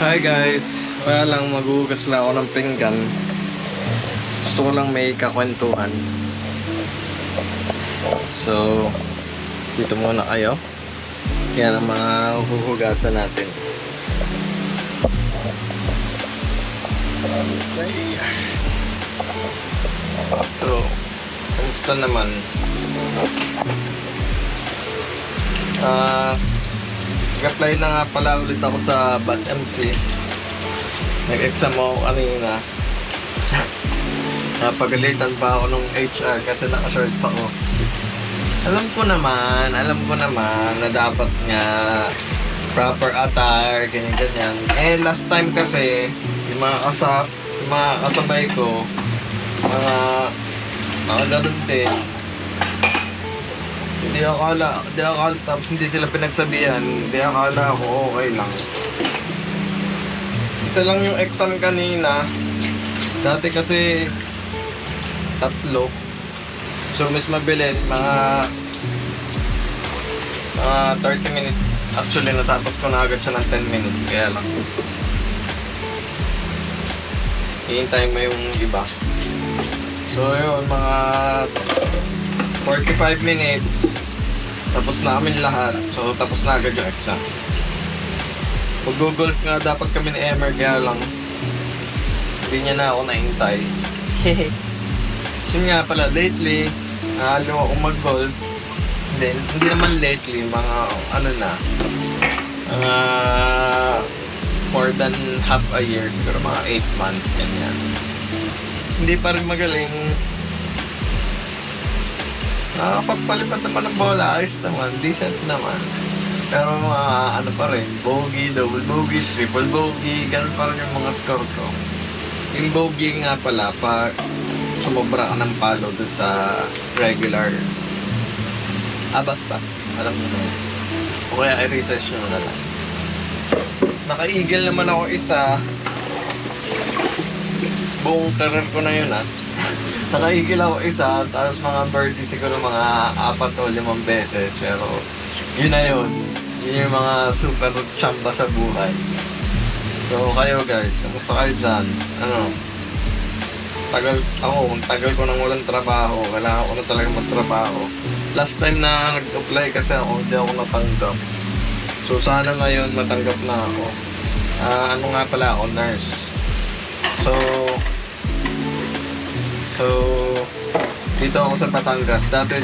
Hi guys, wala lang, maghugas lang ako ng pinggan. Gusto ko lang may kakwentuhan. So, dito muna kayo. Yan ang mga huhugasan natin. Okay. So, kamusta naman? Nag-apply na nga pala ulit ako sa BAT MC. Nag-exam ako kanina. Napagalitan pa ako nung HR kasi naka-shorts ako. Alam ko naman na dapat nga proper attire, ganyan-ganyan. Eh, last time kasi, yung mga kasabay ko, mga ganun din. Hindi akala, tapos hindi sila pinagsabihan, hindi akala ako okay lang. Isa lang yung exam kanina, dati kasi 3. So mas mabilis, mga 30 minutes. Actually natapos ko na agad siya ng 10 minutes, kaya lang hihintayin mo yung iba. So yun, mga 45 minutes, tapos na kami lahat. So, tapos na agad yung exams. Pag-google nga dapat kami ni Emer, kaya lang hindi niya na ako naintay. Yun nga pala, lately, nahalo ako mag-golf. Hindi naman lately, mga more than half a year, siguro mga 8 months, ganyan. Hindi pa rin magaling. Nakakapagpalipat naman ng bola, ayos naman, decent naman. Pero ano pa rin, bogey, double bogey, triple bogey, ganun pa rin yung mga score ko. Yung bogey nga pala, pag sumobra ka ng palo doon sa regular. Basta, alam mo na. O kaya i-research nyo na lang. Naka-eagle naman ako isa. Buong career ko na yun Nakaigil ako isa, tapos mga birdie siguro mga 4 o 5 beses. Pero yun na yun. Yun yung mga super chamba sa buhay. So kayo guys, kamusta kayo dyan? Tagal ko nang walang trabaho. Kailangan ko na talaga magtrabaho. Last time na nag-apply kasi ako, hindi ako natanggap. So sana ngayon matanggap na ako. Ano nga pala ako, nurse. So, dito ako sa Batangas. Dati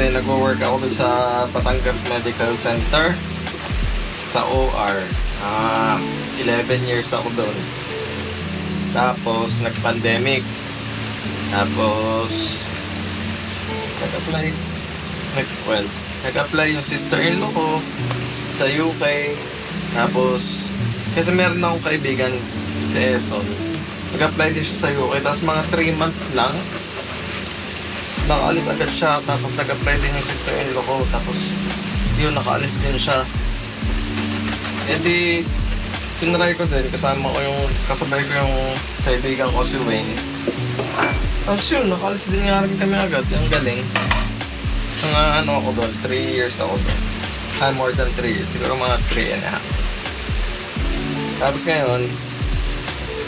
nag-work ako dun sa Batangas Medical Center sa OR. 11 years ako doon. Tapos, nag-pandemic. Tapos, nag-apply yung sister-in-law ko sa UK. Tapos, kasi meron akong kaibigan si Eson. Nag-apply din siya sa UK, tapos mga 3 months lang nakaalis agad siya. Tapos nag-apply din yung sister-in-law ko, tapos yun, nakaalis din siya. E di tinry ko din, kasabay ko yung kaibigan ko si Wayne. Tapos yun, nakaalis din nga rin kami agad. Yung galing. Mga ako doon, 3 years ako doon. More than 3 years, siguro mga 3 and a half. Tapos ngayon,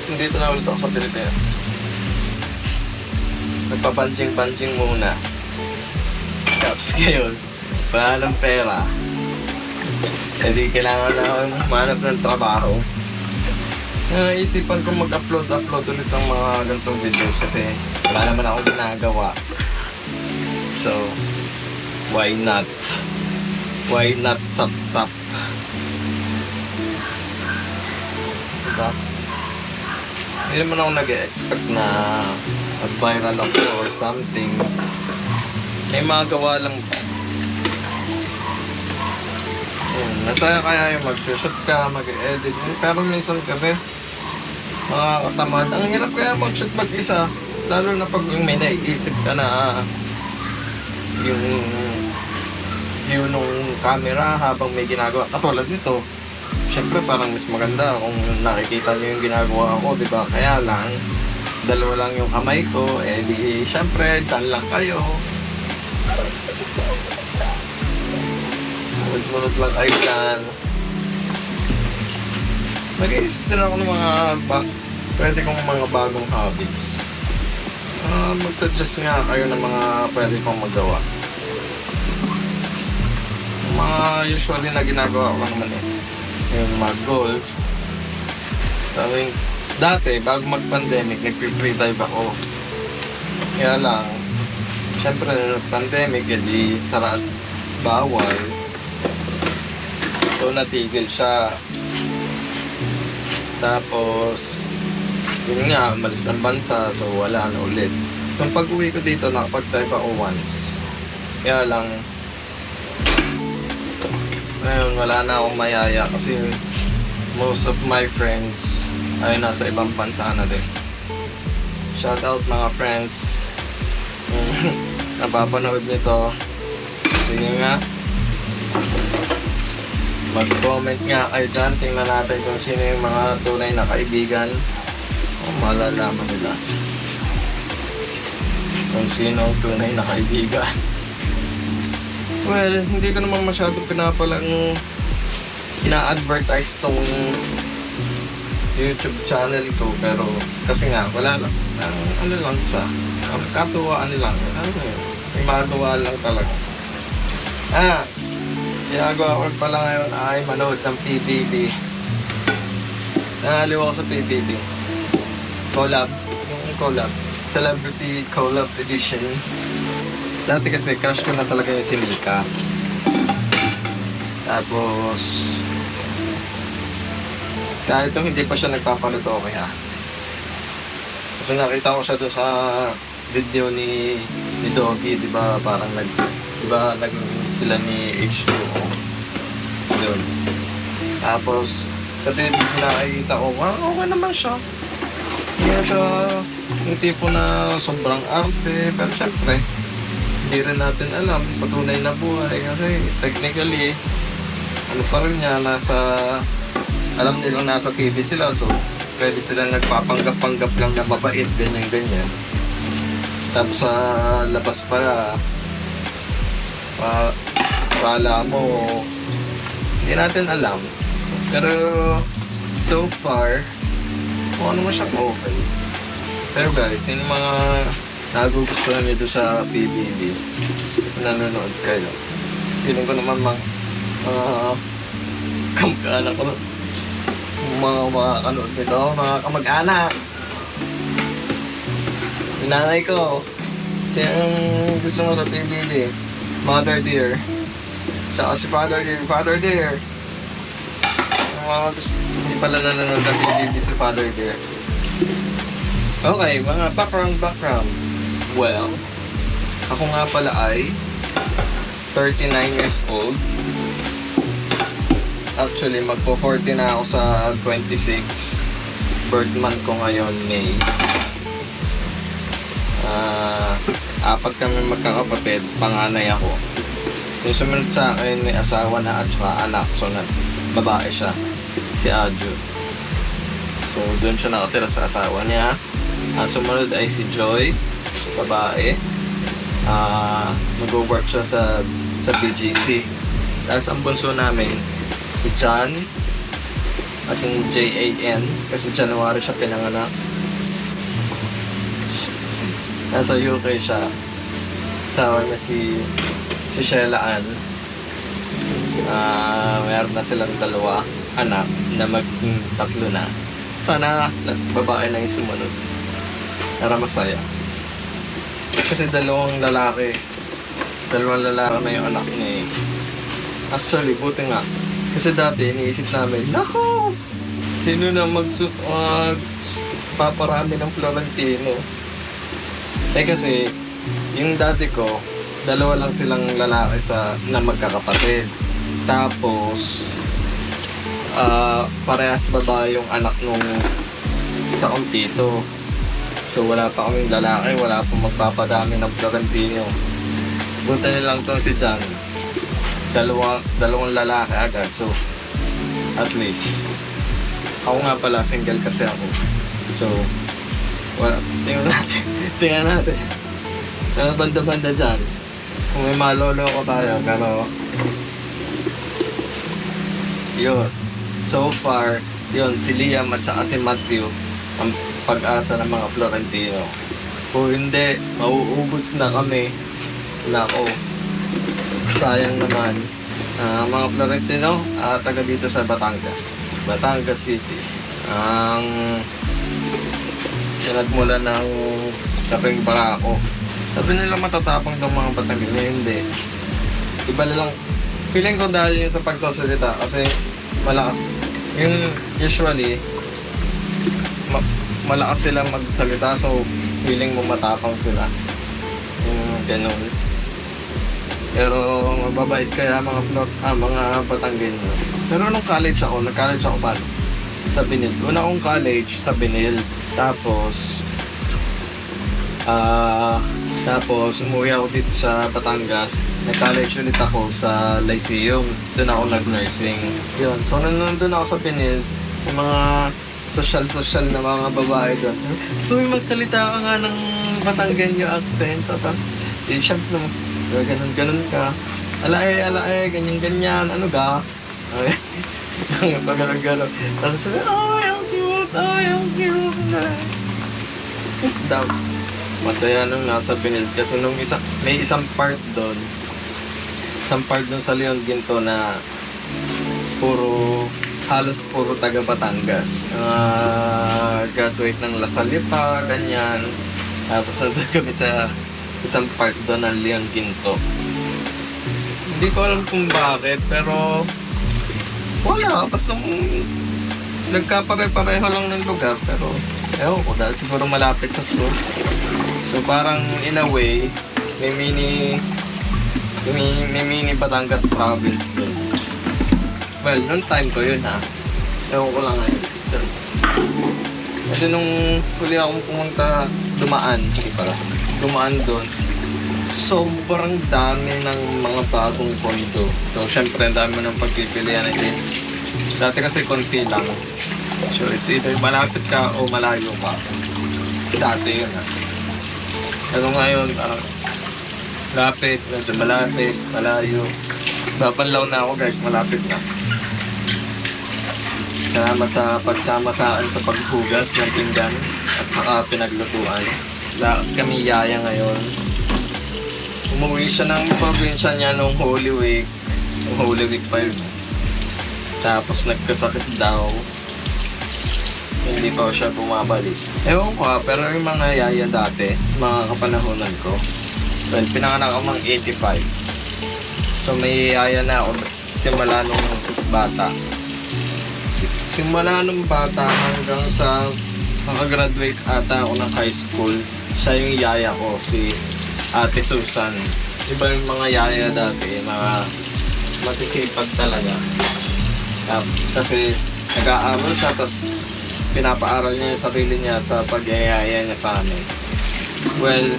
dito na ulit ako sa Pilipinas. Nagpa-punching muna. Tapos ngayon, wala ng pera. Hindi kailangan na akong manap ng trabaho. Isipan ko mag-upload ulit ng mga ganitong videos kasi wala naman akong ginagawa. So, why not? Why not sap-sap? Diba? Hindi naman ako nag-expect na mag-viral ako or something. May magawa lang ba? Nasaya kaya yung mag-shoot ka, mag-edit. Pero minsan kasi, mga katamad, ang hirap kaya mag-shoot mag-isa. Lalo na pag may naiisip ka na yung view nung camera habang may ginagawa. Katulad nito, siyempre parang mas maganda kung nakikita niyo yung ginagawa ko, di ba? Kaya lang, 2 lang yung kamay ko, di siyempre, dyan lang kayo. Munod lang kayo dyan. nag-iisip din ako ng mga pwede kong mga bagong hobbies. Mag-suggest nga kayo ng mga pwede kong magawa. Mga usually na ginagawa ko naman yung mag-golf. Dati, bago mag-pandemic, nag-free dive ako. Kaya lang, syempre, pandemic, edi sarat, bawal. So, natigil siya. Tapos, yun nga, umalis ng bansa, so wala na ulit. Nung pag-uwi ko dito, nakapag-dive ako once. Kaya lang, ngayon, wala na akong mayaya kasi most of my friends ay nasa ibang bansa na din. Shout out mga friends. Napapanood nito. Tingnan nga. Mag-comment nga kayo dyan. Tingnan natin kung sino yung mga tunay na kaibigan. Malalaman nila kung sino ang tunay na kaibigan. Well, hindi ko naman masyado pinapalang ina-advertise tong YouTube channel ko, pero kasi nga wala lang, ano lang siya, katuwaan lang, may matuwaan lang talaga. Ginagawa ko pala ngayon ay manood ng PBB. Nahaliw ako sa PBB collab, yung collab, Celebrity Collab Edition. Dati kasi crush ko na talaga yung si Mika. Tapos kahit itong hindi pa siya nagpapanood, okay ha. Kasi nakita ko siya doon sa video ni Doggy, diba? Parang diba sila ni H2O. Doon. Tapos kasi nakikita ko, okay naman siya. Hindi na siya yung tipo na sobrang arte, pero syempre hindi rin natin alam sa tunay na buhay kasi technically ano pa rin niya, alam nilang nasa TV sila, so pwede sila nagpapanggap-panggap lang na mabait, ganyan. Tapos sa labas pala, pala mo, hindi natin alam. Pero so far, ano mo siyang okay. Pero guys, yung mga nagugustuhan nyo doon sa PBB, nanonood kayo, feeling ko naman kamag-anak ko, mga kanood nito, mga kamag-anak. Yung nanay ko, siyang gusto mo sa PBB, Mother Dear, tsaka si Father Dear. Hindi pala nanonood ng PBB si Father Dear. Okay, mga background. Well, ako nga pala ay 39 years old. Actually, magpo-40 na ako sa 26. Birth month ko ngayon, May. Apat kami magkakapatid, panganay ako. Yung sumunod sa akin, may asawa na at saka anak. So, babae siya, si Aju. So, doon siya nakatira sa asawa niya. Ang sumunod ay si Joy, babae. Mag-work siya sa BGC. Tapos ang bunso namin, si John, as in Jan, kasi January siya pinanganak. Nasa UK siya. Asawa niya si Sheila Ann. Meron na silang 2 anak na mag-3 na. Sana babae na yung sumunod. Para masaya. Kasi 2 lalaki. 2 lalaki na yung anak niya eh. Actually, buti nga. Kasi dati, iniisip namin, nako! Sino na paparami ng Florentino? Kasi, yung dati ko, 2 lang silang lalaki na magkakapatid. Tapos, parehas babae yung anak nung isa kong tito. So, wala pa kaming lalaki, wala pang magpapadami ng Florentino. Buti nilang to si John. 2 lalaki agad. So, at least. Ako nga pala, single kasi ako. So, tingnan natin. Banda-banda dyan. Kung may malolo ko tayo, pero yun. So far, Yun, si Liam at saka si Matthew ang pag-asa ng mga Florentino. Kung hindi, mauubos na kami. Nako, sayang naman. Mga Florentino, taga dito sa Batangas. Batangas City. Ang sinagmula ng Saping Barako. Sabi nila matatapang daw mga Batangas. Hindi. Iba lang. Feeling ko dahil yun sa pagsasalita kasi malakas. Yung usually, malakas sila magsalita so feeling mo matapang sila. Yung ganun. Pero mababait kaya mga Batanggenyo. Pero nung college ako, nag-college ako sa Binil. Una akong college sa Binil. Tapos umuwi ako dito sa Batangas. Nag-college ulit ako sa Lyceum. Doon ako nag-nursing. Yun. So nandun ako sa Binil, yung mga social na mga babae doon. Sabi, uy, magsalita ka nga ng Batanggenyo accent. Tapos, syempre, ganun ka. Alae, ganyan, ano ka? Ganun. Tapos sabi, ay, ang cute. Daw. Masaya nung nasa Binil. Kasi may isang part doon sa Leon Ginto na halos puro taga Batangas. Graduate ng La Salle pa, ganyan. Tapos nandun kami sa isang part doon ng Leon Ginto. Hindi ko alam kung bakit, pero wala. Basta nagkapare-pareho lang ng lugar, pero ewan ko, dahil siguro malapit sa school. So parang in a way, may mini Batangas province doon. Well, noong time ko yun ha. Ewan ko lang ngayon. Kasi nung huli akong pumunta, dumaan doon. Sobrang dami ng mga bagong kondo. So syempre, ang dami mo ng pagpipilian natin. Dati kasi konti lang. So it's either malapit ka o malayo ka. Dati yun ha. Pero ngayon, parang lapit, medyo malapit, malayo. Babanlaw na ako guys, malapit na. Salamat sa pagsama-saan sa paghugas ng pinggan at pinaglutuan. Lakas kami yaya ngayon. Umuwi siya ng probinsya niya nung Holy Week. Holy Week pa yun. Tapos nagkasakit daw. Hindi pa siya bumabalik. Ewan ko pero yung mga yaya dati, mga kapanahonan ko, well, pinanganak ako mga 85. So may yaya na ako simula nung bata. Simula nung bata hanggang sa makagraduate ata ako ng high school. Siya yung yaya ko, si Ate Susan. Iba yung mga yaya dati, mga masisipag talaga. Kasi nag-aaral siya, tapos pinapaaral niya yung sarili niya sa pag-yaya niya sa amin. Well,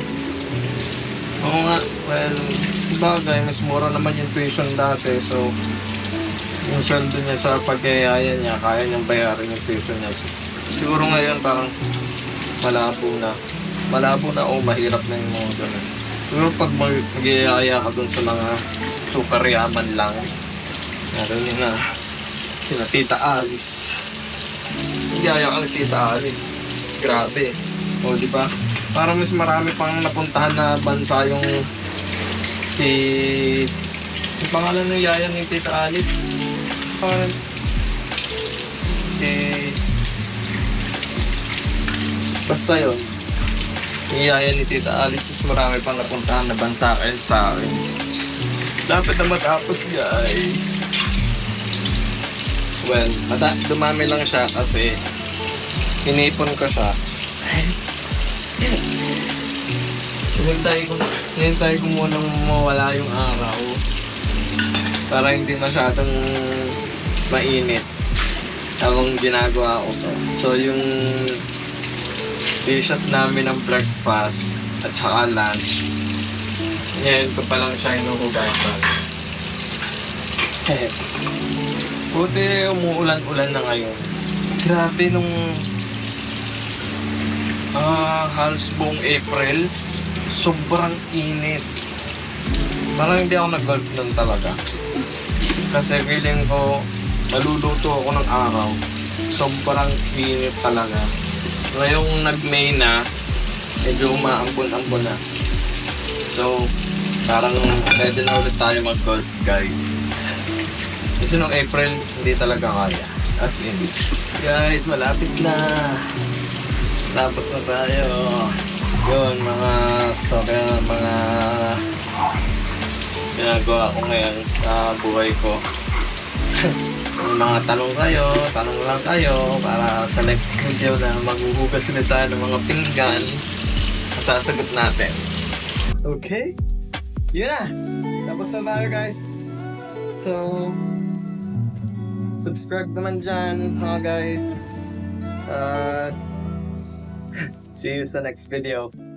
bagay, mas mura naman yung tuition dati. So, yung sweldo niya sa pag-yaya niya, kaya niyang bayaran yung tuition niya. Siguro ngayon parang malabo na o mahirap na yung mga ganun. Pero pag mag-yaya ka dun sa mga super yaman lang, naroon yun na sina Tita Alice. Yaya ka ni Tita Alice. Grabe. O, di ba? Parang mas marami pang napuntahan na bansa yung yung pangalan ng yaya ni Tita Alice. Parang basta yun. Yung yaya ni Tita Alice, mas marami pang napuntahan na bansa kayo sa akin. Dapat na matapos, guys. Well, dumami lang siya kasi inipon ko siya. Hinintay ko munang mawala yung araw para hindi masyadong mainit habang ginagawa ko to. So yung dishes namin ng breakfast at saka lunch, ngayon ko palang siya inuhugasan. Buti umuulan-ulan na ngayon. Grabe nung halos buong April, sobrang init. Parang hindi ako nag-golf nun talaga. Kasi feeling ko maluluto ako ng araw. Sobrang init talaga. Ngayong nag-May na, medyo umaampon-ampon na. So, parang pwede na ulit tayo mag-golf, guys. Kasi nung April, hindi talaga kaya. As in. Guys, malapit na. Tapos na tayo. Yun, mga story, mga ginagawa ko ngayon sa buhay ko. Kung mga tanong lang kayo para sa next video na maghuhugas ulit tayo ng mga pinggan at sasagot natin. Okay? Yun na! Tapos na tayo, guys. So, subscribe naman dyan, mga guys. See you sa next video.